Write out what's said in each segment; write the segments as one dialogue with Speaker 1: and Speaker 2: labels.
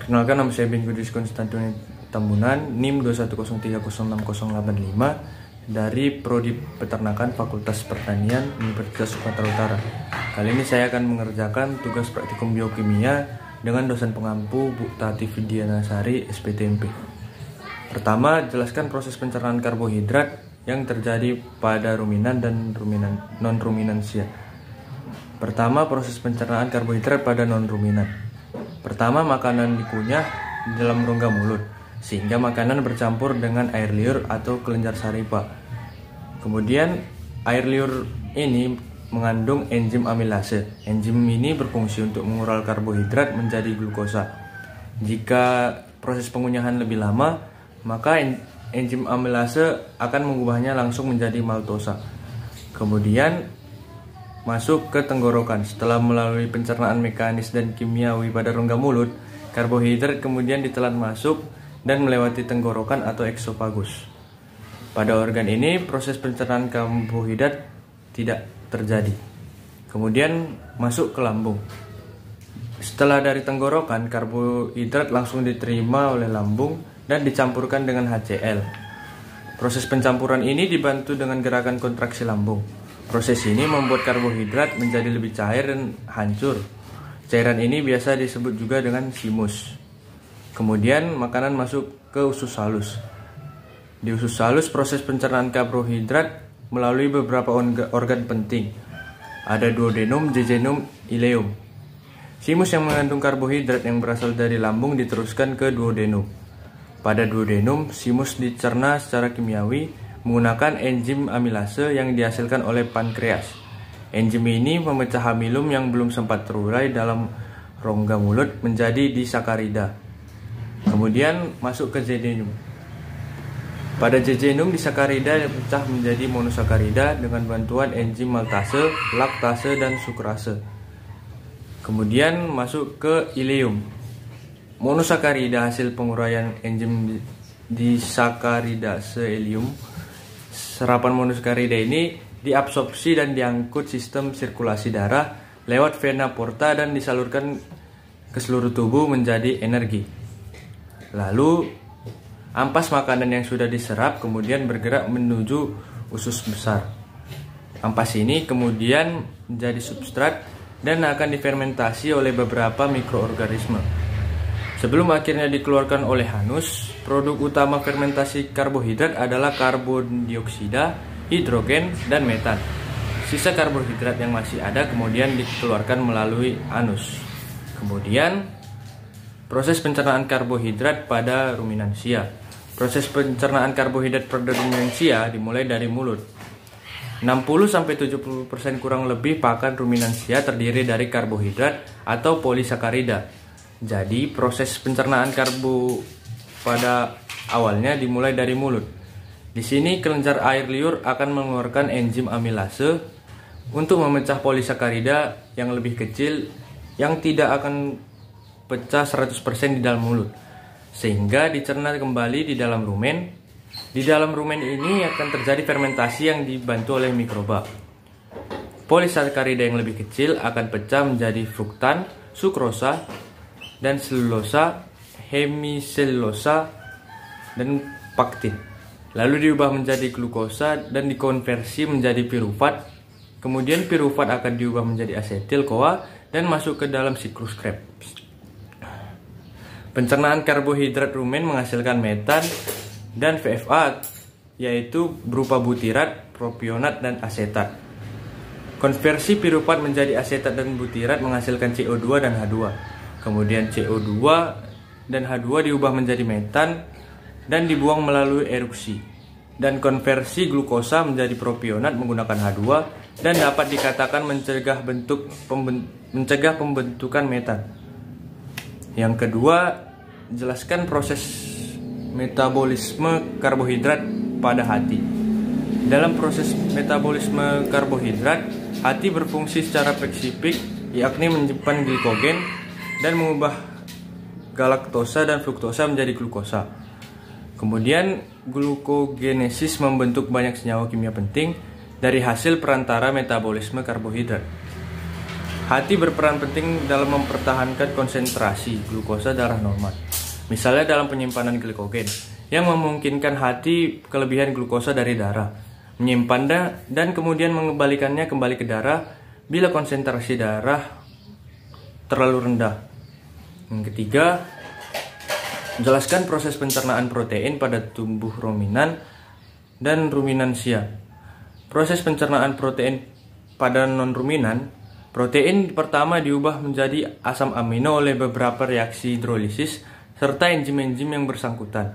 Speaker 1: Perkenalkan, nama saya Bin Kudus Konstantin Tambunan, NIM 210606085 dari Prodi Peternakan Fakultas Pertanian Universitas Sumatera Utara. Kali ini saya akan mengerjakan tugas praktikum biokimia dengan dosen pengampu Bu Tati Vidianasari, SPTMP. Pertama, jelaskan proses pencernaan karbohidrat yang terjadi pada ruminan dan non-ruminansia. Pertama, proses pencernaan karbohidrat pada non-ruminan. Pertama, makanan dikunyah di dalam rongga mulut, sehingga makanan bercampur dengan air liur atau kelenjar saripa. Kemudian, air liur ini mengandung enzim amilase. Enzim ini berfungsi untuk mengural karbohidrat menjadi glukosa. Jika proses pengunyahan lebih lama, maka enzim amilase akan mengubahnya langsung menjadi maltosa. Kemudian masuk ke tenggorokan. Setelah melalui pencernaan mekanis dan kimiawi pada rongga mulut, karbohidrat kemudian ditelan masuk dan melewati tenggorokan atau eksofagus. Pada organ ini, proses pencernaan karbohidrat tidak terjadi. Kemudian masuk ke lambung. Setelah dari tenggorokan, karbohidrat langsung diterima oleh lambung dan dicampurkan dengan HCl. Proses pencampuran ini dibantu dengan gerakan kontraksi lambung. Proses ini membuat karbohidrat menjadi lebih cair dan hancur. Cairan ini biasa disebut juga dengan thymus. Kemudian makanan masuk ke usus halus. Di usus halus, proses pencernaan karbohidrat melalui beberapa organ penting. Ada duodenum, jejunum, ileum. Thymus yang mengandung karbohidrat yang berasal dari lambung diteruskan ke duodenum. Pada duodenum, thymus dicerna secara kimiawi menggunakan enzim amilase yang dihasilkan oleh pankreas. Enzim ini memecah amilum yang belum sempat terurai dalam rongga mulut menjadi disakarida. Kemudian masuk ke jejunum. Pada jejunum, disakarida dipecah menjadi monosakarida dengan bantuan enzim maltase, laktase, dan sukrase. Kemudian masuk ke ileum. Monosakarida hasil penguraian enzim disakaridase ileum. Serapan monosakarida ini diabsorpsi dan diangkut sistem sirkulasi darah lewat vena porta dan disalurkan ke seluruh tubuh menjadi energi. Lalu, ampas makanan yang sudah diserap kemudian bergerak menuju usus besar. Ampas ini kemudian menjadi substrat dan akan difermentasi oleh beberapa mikroorganisme. Sebelum akhirnya dikeluarkan oleh anus, produk utama fermentasi karbohidrat adalah karbon dioksida, hidrogen, dan metan. Sisa karbohidrat yang masih ada kemudian dikeluarkan melalui anus. Kemudian, proses pencernaan karbohidrat pada ruminansia. Proses pencernaan karbohidrat pada ruminansia dimulai dari mulut. 60-70% kurang lebih pakan ruminansia terdiri dari karbohidrat atau polisakarida. Jadi, proses pencernaan karbo pada awalnya dimulai dari mulut. Di sini, kelenjar air liur akan mengeluarkan enzim amilase untuk memecah polisakarida yang lebih kecil yang tidak akan pecah 100% di dalam mulut, sehingga dicerna kembali di dalam rumen. Di dalam rumen ini akan terjadi fermentasi yang dibantu oleh mikroba. Polisakarida yang lebih kecil akan pecah menjadi fruktan, sukrosa, dan selulosa, hemiselulosa, dan paktin. Lalu diubah menjadi glukosa dan dikonversi menjadi pirufat. Kemudian pirufat akan diubah menjadi asetil-CoA dan masuk ke dalam siklus Krebs. Pencernaan karbohidrat rumen menghasilkan metan dan VFA, yaitu berupa butirat, propionat, dan asetat. Konversi pirufat menjadi asetat dan butirat menghasilkan CO2 dan H2. Kemudian CO2 dan H2 diubah menjadi metan dan dibuang melalui eruksi. Dan konversi glukosa menjadi propionat menggunakan H2 dan dapat dikatakan mencegah pembentukan metan. Yang kedua, jelaskan proses metabolisme karbohidrat pada hati. Dalam proses metabolisme karbohidrat, hati berfungsi secara spesifik, yakni menyimpan glikogen dan mengubah galaktosa dan fruktosa menjadi glukosa. Kemudian, glukogenesis membentuk banyak senyawa kimia penting dari hasil perantara metabolisme karbohidrat. Hati berperan penting dalam mempertahankan konsentrasi glukosa darah normal. Misalnya dalam penyimpanan glikogen, yang memungkinkan hati kelebihan glukosa dari darah, menyimpannya dan kemudian mengembalikannya kembali ke darah bila konsentrasi darah terlalu rendah. Yang ketiga, jelaskan proses pencernaan protein pada tubuh ruminan dan ruminansia. Proses pencernaan protein pada non-ruminan, protein pertama diubah menjadi asam amino oleh beberapa reaksi hidrolisis serta enzim-enzim yang bersangkutan.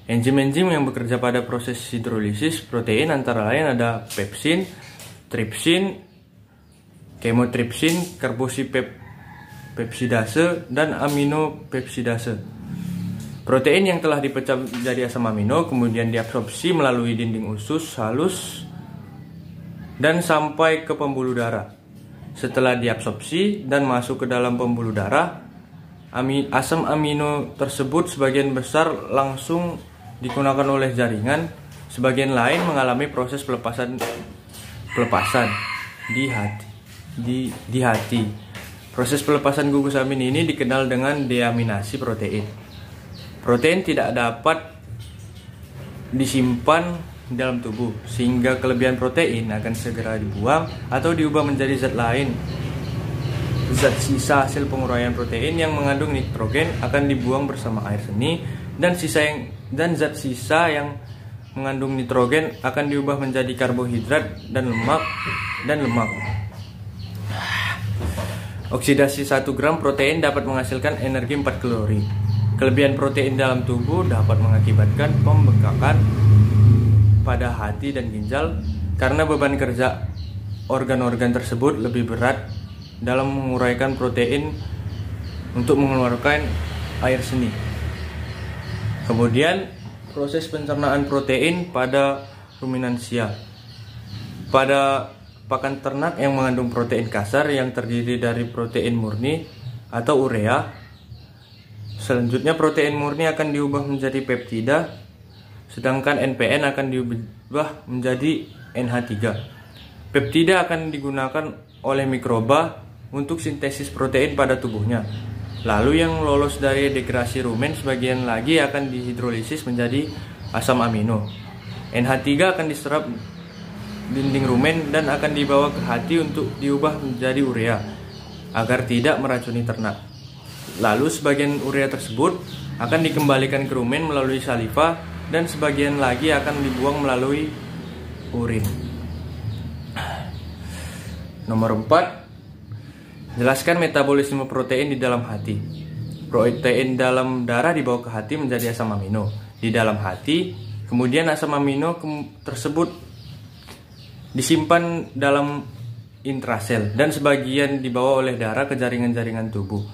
Speaker 1: Enzim-enzim yang bekerja pada proses hidrolisis protein antara lain ada pepsin, tripsin, kemotripsin, karbosipepsidase, dan aminopepsidase. Protein yang telah dipecah menjadi asam amino kemudian diabsorpsi melalui dinding usus halus dan sampai ke pembuluh darah. Setelah diabsorpsi dan masuk ke dalam pembuluh darah, asam amino tersebut sebagian besar langsung digunakan oleh jaringan, sebagian lain mengalami proses pelepasan di hati. Proses pelepasan gugus amin ini dikenal dengan deaminasi protein. Protein tidak dapat disimpan dalam tubuh, sehingga kelebihan protein akan segera dibuang atau diubah menjadi zat lain. Zat sisa hasil penguraian protein yang mengandung nitrogen akan dibuang bersama air seni, dan zat sisa yang mengandung nitrogen akan diubah menjadi karbohidrat dan lemak. Oksidasi 1 gram protein dapat menghasilkan energi 4 kalori. Kelebihan protein dalam tubuh dapat mengakibatkan pembengkakan pada hati dan ginjal karena beban kerja organ-organ tersebut lebih berat dalam menguraikan protein untuk mengeluarkan air seni. Kemudian proses pencernaan protein pada ruminansia. Pada pakan ternak yang mengandung protein kasar yang terdiri dari protein murni atau urea, selanjutnya protein murni akan diubah menjadi peptida, sedangkan NPN akan diubah menjadi NH3. Peptida akan digunakan oleh mikroba untuk sintesis protein pada tubuhnya. Lalu yang lolos dari degradasi rumen sebagian lagi akan dihidrolisis menjadi asam amino. NH3 akan diserap dinding rumen dan akan dibawa ke hati untuk diubah menjadi urea agar tidak meracuni ternak. Lalu sebagian urea tersebut akan dikembalikan ke rumen melalui saliva dan sebagian lagi akan dibuang melalui urin. Nomor 4, jelaskan metabolisme protein di dalam hati. Protein dalam darah dibawa ke hati menjadi asam amino. Di dalam hati, kemudian asam amino tersebut disimpan dalam intrasel dan sebagian dibawa oleh darah ke jaringan-jaringan tubuh.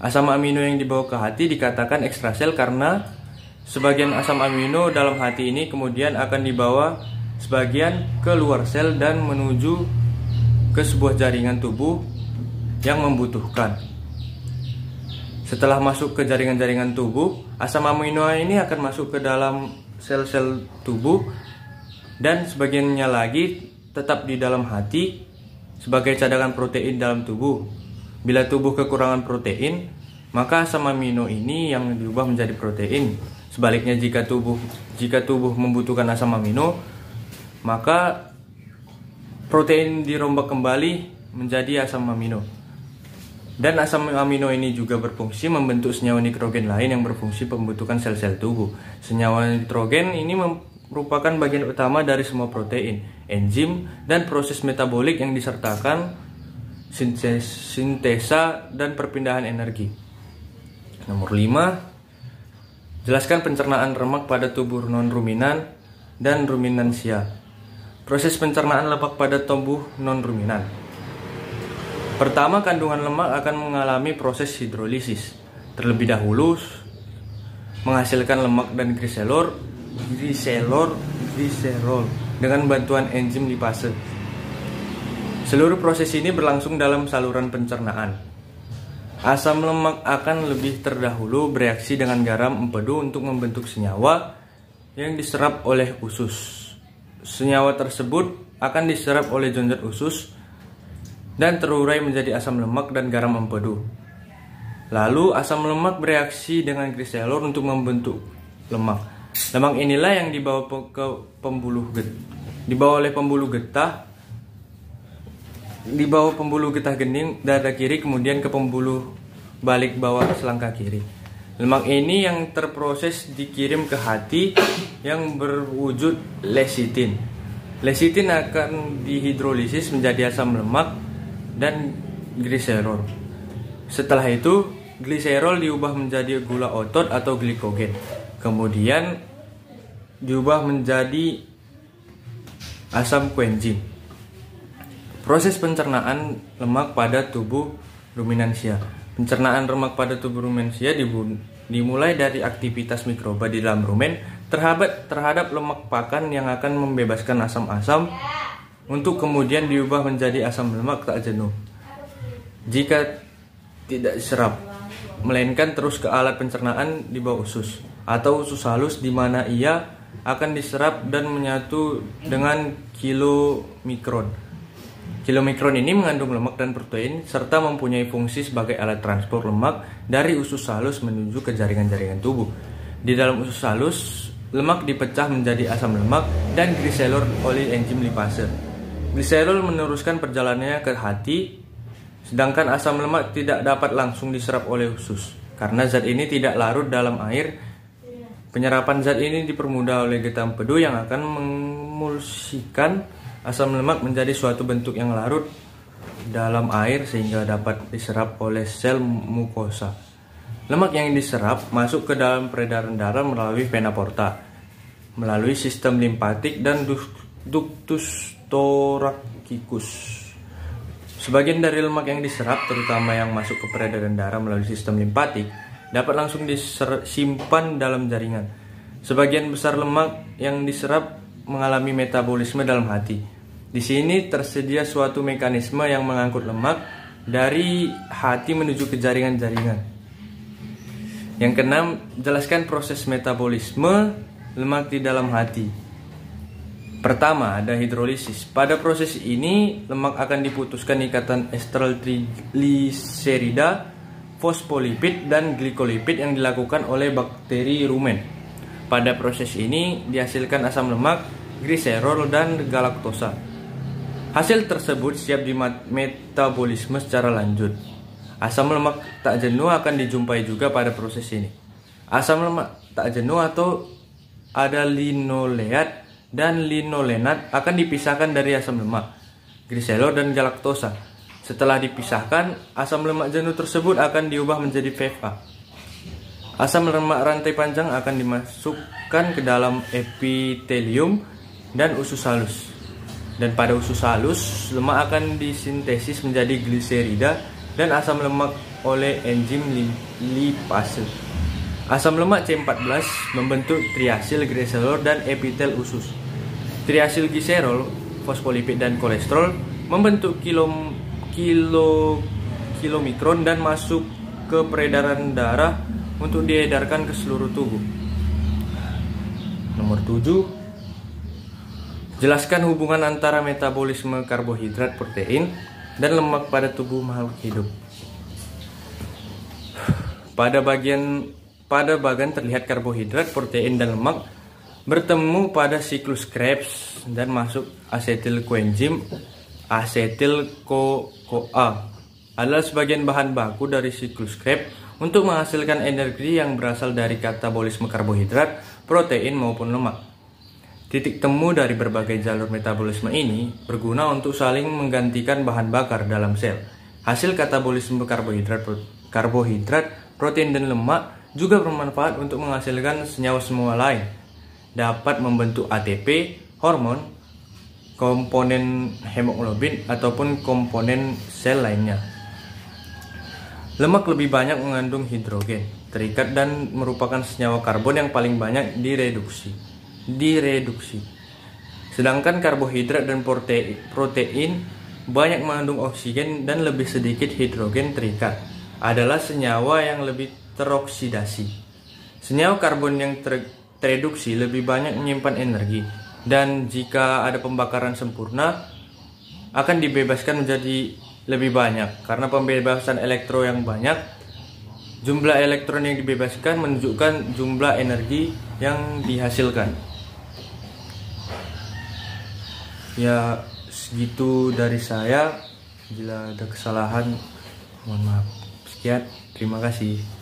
Speaker 1: Asam amino yang dibawa ke hati dikatakan ekstrasel karena sebagian asam amino dalam hati ini kemudian akan dibawa sebagian ke luar sel dan menuju ke sebuah jaringan tubuh yang membutuhkan. Setelah masuk ke jaringan-jaringan tubuh, asam amino ini akan masuk ke dalam sel-sel tubuh dan sebagiannya lagi tetap di dalam hati sebagai cadangan protein dalam tubuh. Bila tubuh kekurangan protein, maka asam amino ini yang diubah menjadi protein. Sebaliknya jika tubuh membutuhkan asam amino, maka protein dirombak kembali menjadi asam amino. Dan asam amino ini juga berfungsi membentuk senyawa nitrogen lain yang berfungsi pembentukan sel-sel tubuh. Senyawa nitrogen ini merupakan bagian utama dari semua protein, enzim, dan proses metabolik yang disertakan sintesa dan perpindahan energi. Nomor 5, jelaskan pencernaan lemak pada tubuh non-ruminan dan ruminansia. Proses pencernaan lemak pada tubuh non-ruminan. Pertama, kandungan lemak akan mengalami proses hidrolisis. Terlebih dahulu menghasilkan lemak dan gliserol dengan bantuan enzim lipase. Seluruh proses ini berlangsung dalam saluran pencernaan. Asam lemak akan lebih terdahulu bereaksi dengan garam empedu untuk membentuk senyawa yang diserap oleh usus. Senyawa tersebut akan diserap oleh jonjot usus dan terurai menjadi asam lemak dan garam empedu. Lalu asam lemak bereaksi dengan gliserol untuk membentuk lemak. Lemak inilah yang dibawa oleh pembuluh getah gening dada kiri, kemudian ke pembuluh balik bawah selangkah kiri. Lemak ini yang terproses dikirim ke hati yang berwujud lecitin. Lecitin akan dihidrolisis menjadi asam lemak dan gliserol. Setelah itu, gliserol diubah menjadi gula otot atau glikogen. Kemudian diubah menjadi asam koenzim. Proses pencernaan lemak pada tubuh ruminansia. Pencernaan lemak pada tubuh ruminansia dimulai dari aktivitas mikroba di dalam rumen terhadap lemak pakan yang akan membebaskan asam-asam untuk kemudian diubah menjadi asam lemak tak jenuh jika tidak diserap, melainkan terus ke alat pencernaan di bawah usus atau usus halus, di mana ia akan diserap dan menyatu dengan kilomikron. Kilomikron ini mengandung lemak dan protein serta mempunyai fungsi sebagai alat transport lemak dari usus halus menuju ke jaringan-jaringan tubuh. Di dalam usus halus, lemak dipecah menjadi asam lemak dan gliserol oleh enzim lipase. Gliserol meneruskan perjalanannya ke hati, sedangkan asam lemak tidak dapat langsung diserap oleh usus karena zat ini tidak larut dalam air. Penyerapan zat ini dipermudah oleh getah empedu yang akan memulsikan asam lemak menjadi suatu bentuk yang larut dalam air sehingga dapat diserap oleh sel mukosa. Lemak yang diserap masuk ke dalam peredaran darah melalui vena porta, melalui sistem limpatik dan ductus thoracikus. Sebagian dari lemak yang diserap, terutama yang masuk ke peredaran darah melalui sistem limpatik, dapat langsung disimpan dalam jaringan. Sebagian besar lemak yang diserap mengalami metabolisme dalam hati. Di sini tersedia suatu mekanisme yang mengangkut lemak dari hati menuju ke jaringan-jaringan. Yang keenam, jelaskan proses metabolisme lemak di dalam hati. Pertama, ada hidrolisis. Pada proses ini, lemak akan diputuskan ikatan ester trigliserida, fosfolipid, dan glikolipid yang dilakukan oleh bakteri rumen. Pada proses ini, dihasilkan asam lemak, gliserol, dan galaktosa. Hasil tersebut siap dimetabolisme secara lanjut. Asam lemak tak jenuh akan dijumpai juga pada proses ini. Asam lemak tak jenuh atau ada linoleat dan linolenat akan dipisahkan dari asam lemak, gliserol, dan galaktosa. Setelah dipisahkan, asam lemak jenuh tersebut akan diubah menjadi VFA. Asam lemak rantai panjang akan dimasukkan ke dalam epitelium dan usus halus. Dan pada usus halus, lemak akan disintesis menjadi gliserida dan asam lemak oleh enzim lipase. Asam lemak C14 membentuk triasil gliserol dan epitel usus. Triasil gliserol, fosfolipid, dan kolesterol membentuk kilomikron dan masuk ke peredaran darah untuk diedarkan ke seluruh tubuh. Nomor 7. Jelaskan hubungan antara metabolisme karbohidrat, protein, dan lemak pada tubuh makhluk hidup. Pada bagian terlihat karbohidrat, protein, dan lemak bertemu pada siklus Krebs dan masuk asetil koenzim asetil-CoA adalah sebagian bahan baku dari siklus Krebs untuk menghasilkan energi yang berasal dari katabolisme karbohidrat, protein, maupun lemak. Titik temu dari berbagai jalur metabolisme ini berguna untuk saling menggantikan bahan bakar dalam sel. Hasil katabolisme karbohidrat, protein, dan lemak juga bermanfaat untuk menghasilkan senyawa-senyawa lain. Dapat membentuk ATP, hormon, komponen hemoglobin, ataupun komponen sel lainnya. Lemak lebih banyak mengandung hidrogen, terikat, dan merupakan senyawa karbon yang paling banyak direduksi. Sedangkan karbohidrat dan protein banyak mengandung oksigen dan lebih sedikit hidrogen terikat, adalah senyawa yang lebih teroksidasi. Senyawa karbon yang tereduksi lebih banyak menyimpan energi, dan jika ada pembakaran sempurna akan dibebaskan menjadi lebih banyak. Karena pembebasan elektron yang banyak, jumlah elektron yang dibebaskan menunjukkan jumlah energi yang dihasilkan. Ya, segitu dari saya. Bila ada kesalahan, mohon maaf. Sekian, terima kasih.